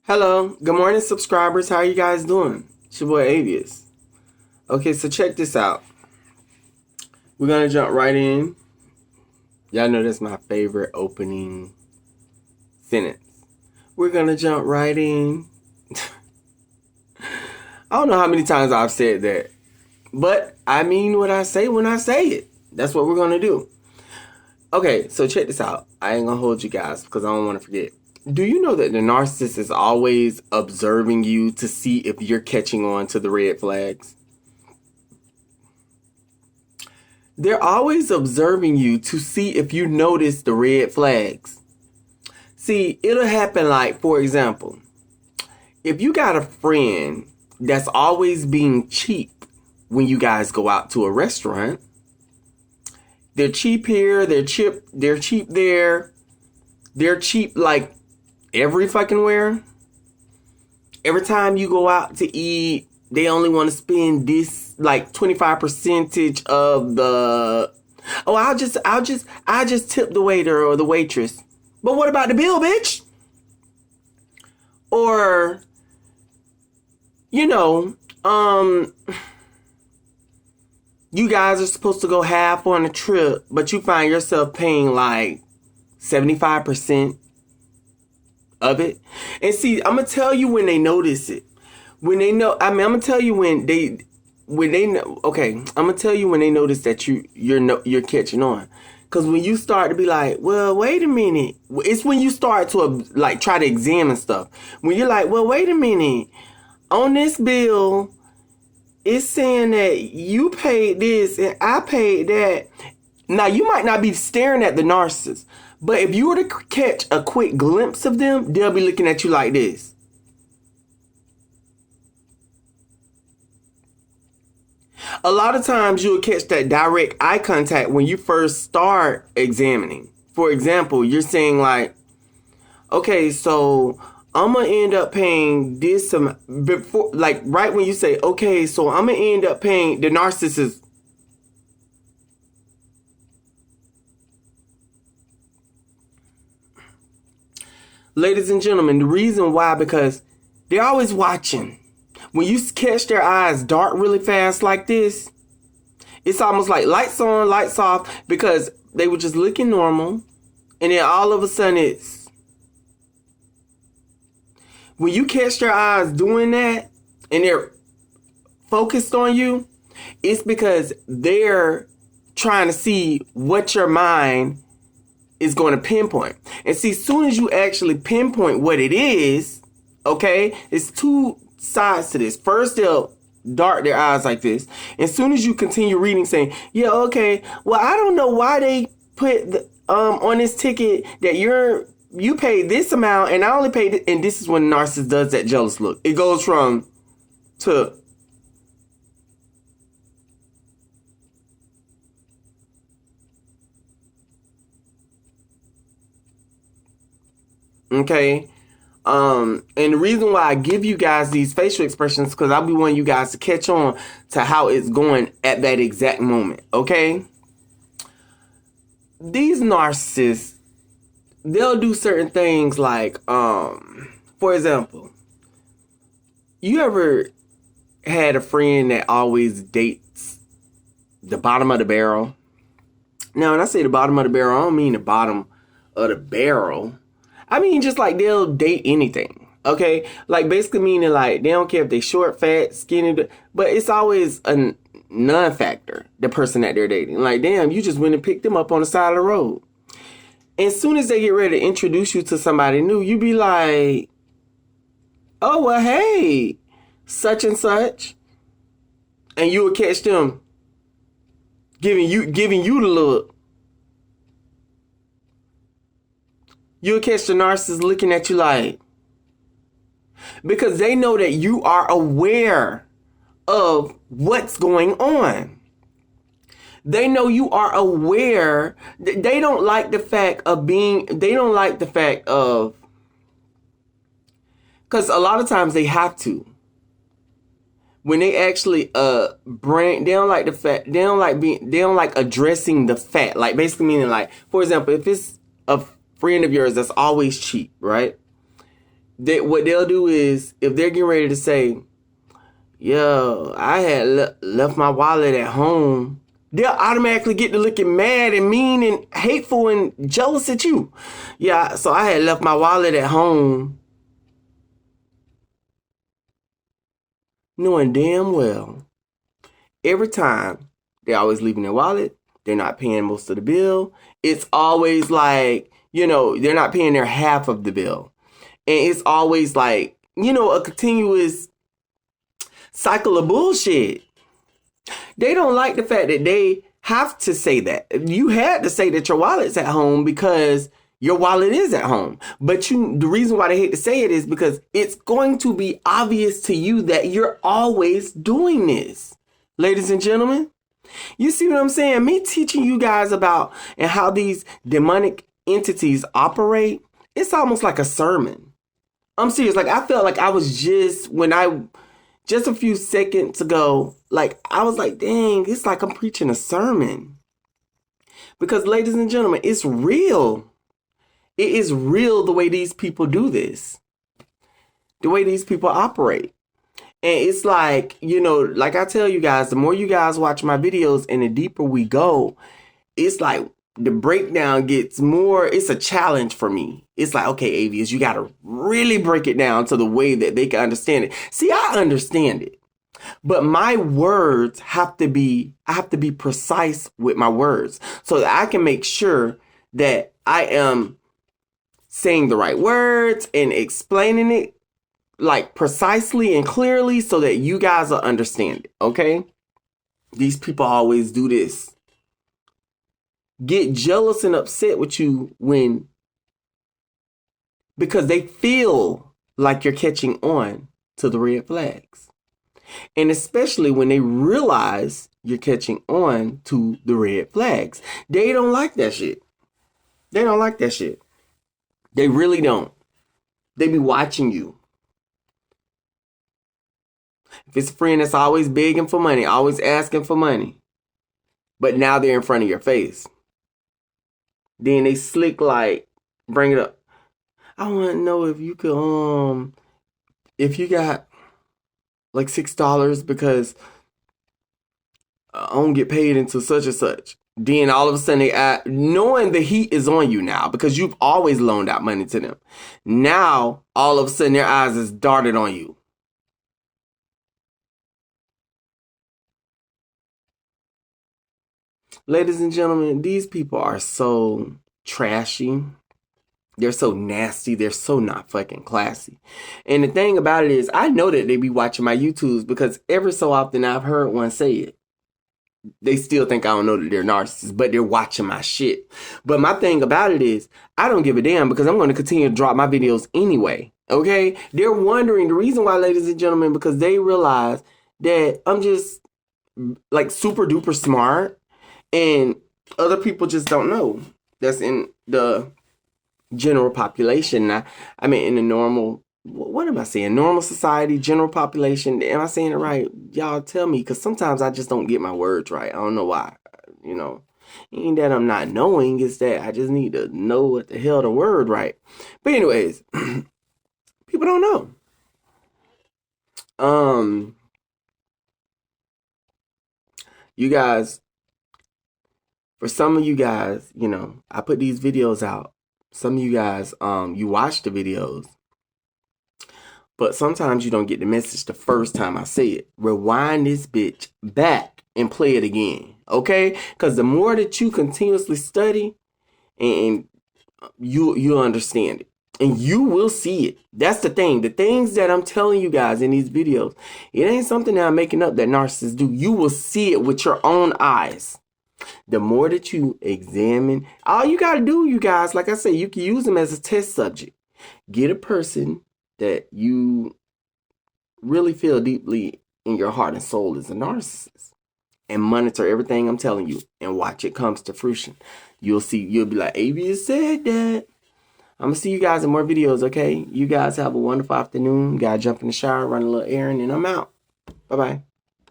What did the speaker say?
Hello, good morning, subscribers. How are you guys doing? It's your boy Avius. Okay, so check this out. We're gonna jump right in. Y'all know that's my favorite opening sentence. We're gonna jump right in. I don't know how many times I've said that, but I mean what I say when I say it. That's what we're gonna do. Okay, so check this out. I ain't gonna hold you guys because I don't want to forget. Do you know that the narcissist is always observing you to see if you're catching on to the red flags? They're always observing you to see if you notice the red flags. See, it'll happen like, for example, if you got a friend that's always being cheap when you guys go out to a restaurant, they're cheap here, they're cheap there, they're cheap like every fucking where. Every time you go out to eat, they only want to spend this like 25% of the. Oh, I'll just tip the waiter or the waitress. But what about the bill, bitch? Or, you guys are supposed to go half on a trip, but you find yourself paying like 75% of it. And see, I'm gonna tell you when they notice it. When they know, I'm gonna tell you when they know. Okay, I'm gonna tell you when they notice that you're catching on. Cause when you start to be like, well, wait a minute. It's when you start to like try to examine stuff. When you're like, well, wait a minute. On this bill, it's saying that you paid this and I paid that. Now, you might not be staring at the narcissist, but if you were to catch a quick glimpse of them, they'll be looking at you like this. A lot of times you'll catch that direct eye contact when you first start examining. For example, you're saying like, okay, so I'm going to end up paying this amount before, like right when you say, okay, so I'm going to end up paying the narcissist. Ladies and gentlemen, the reason why, because they're always watching. When you catch their eyes dart really fast like this, it's almost like lights on, lights off, because they were just looking normal. And then all of a sudden it's, when you catch their eyes doing that and they're focused on you, it's because they're trying to see what your mind is going to pinpoint. And see, as soon as you actually pinpoint what it is, okay, it's two sides to this. First, they'll dart their eyes like this. As soon as you continue reading, saying, yeah, okay, well, I don't know why they put on this ticket that you paid this amount and I only paid it. And this is when the narcissist does that jealous look. It goes from to okay. And the reason why I give you guys these facial expressions, because I'll be wanting you guys to catch on to how it's going at that exact moment. Okay. These narcissists, they'll do certain things like, for example, you ever had a friend that always dates the bottom of the barrel? Now, when I say the bottom of the barrel, I don't mean the bottom of the barrel. I mean, just like they'll date anything, okay? Like basically meaning like they don't care if they short, fat, skinny, but it's always a non-factor, the person that they're dating. Like, damn, you just went and picked them up on the side of the road. And as soon as they get ready to introduce you to somebody new, you be like, oh, well, hey, such and such. And you will catch them giving you the look. You'll catch the narcissist looking at you like, because they know that you are aware of what's going on. They know you are aware. They don't like the fact of because a lot of times they have to. When they actually they don't like the fact, they don't like addressing the fact. Like basically meaning like, for example, if it's a friend of yours that's always cheap, right? what they'll do is, if they're getting ready to say, yo, I had left my wallet at home, they'll automatically get to looking mad and mean and hateful and jealous at you. Yeah, so I had left my wallet at home, knowing damn well every time they're always leaving their wallet. They're not paying most of the bill. It's always like, they're not paying their half of the bill. And it's always like, a continuous cycle of bullshit. They don't like the fact that they have to say that. You had to say that your wallet's at home because your wallet is at home. But the reason why they hate to say it is because it's going to be obvious to you that you're always doing this. Ladies and gentlemen, you see what I'm saying? Me teaching you guys about and how these demonic entities operate, it's almost like a sermon. I'm serious. Like, I felt like I was just a few seconds ago, like, I was like, dang, it's like I'm preaching a sermon. Because, ladies and gentlemen, it's real. It is real the way these people do this. The way these people operate. And it's like, like I tell you guys, the more you guys watch my videos and the deeper we go, it's like the breakdown gets more, it's a challenge for me. It's like, okay, Avius, you got to really break it down to the way that they can understand it. See, I understand it, but my words I have to be precise with my words so that I can make sure that I am saying the right words and explaining it like precisely and clearly so that you guys will understand it. Okay. These people always do this. Get jealous and upset with you because they feel like you're catching on to the red flags. And especially when they realize you're catching on to the red flags. They don't like that shit. They don't like that shit. They really don't. They be watching you. If it's a friend that's always begging for money, always asking for money, but now they're in front of your face, then they slick like, bring it up. I want to know if you could, if you got like $6 because I don't get paid until such and such. Then all of a sudden knowing the heat is on you now because you've always loaned out money to them. Now, all of a sudden their eyes is darted on you. Ladies and gentlemen, these people are so trashy. They're so nasty. They're so not fucking classy. And the thing about it is, I know that they be watching my YouTubes because every so often I've heard one say it. They still think I don't know that they're narcissists, but they're watching my shit. But my thing about it is, I don't give a damn because I'm going to continue to drop my videos anyway. Okay? They're wondering the reason why, ladies and gentlemen, because they realize that I'm just like super duper smart. And other people just don't know. That's in the general population. I mean, in the normal, what am I saying? Normal society, general population. Am I saying it right? Y'all tell me, because sometimes I just don't get my words right. I don't know why. Ain't that I'm not knowing. It's that I just need to know what the hell the word right. But anyways, people don't know. You guys, for some of you guys, I put these videos out. Some of you guys, you watch the videos, but sometimes you don't get the message the first time I say it. Rewind this bitch back and play it again, okay? Because the more that you continuously study, and you'll understand it, and you will see it. That's the thing. The things that I'm telling you guys in these videos, it ain't something that I'm making up that narcissists do. You will see it with your own eyes. The more that you examine, all you got to do, you guys, like I said, you can use them as a test subject. Get a person that you really feel deeply in your heart and soul is a narcissist and monitor everything I'm telling you and watch it comes to fruition. You'll be like, Avius said that. I'm going to see you guys in more videos, okay? You guys have a wonderful afternoon. Got to jump in the shower, run a little errand, and I'm out. Bye-bye.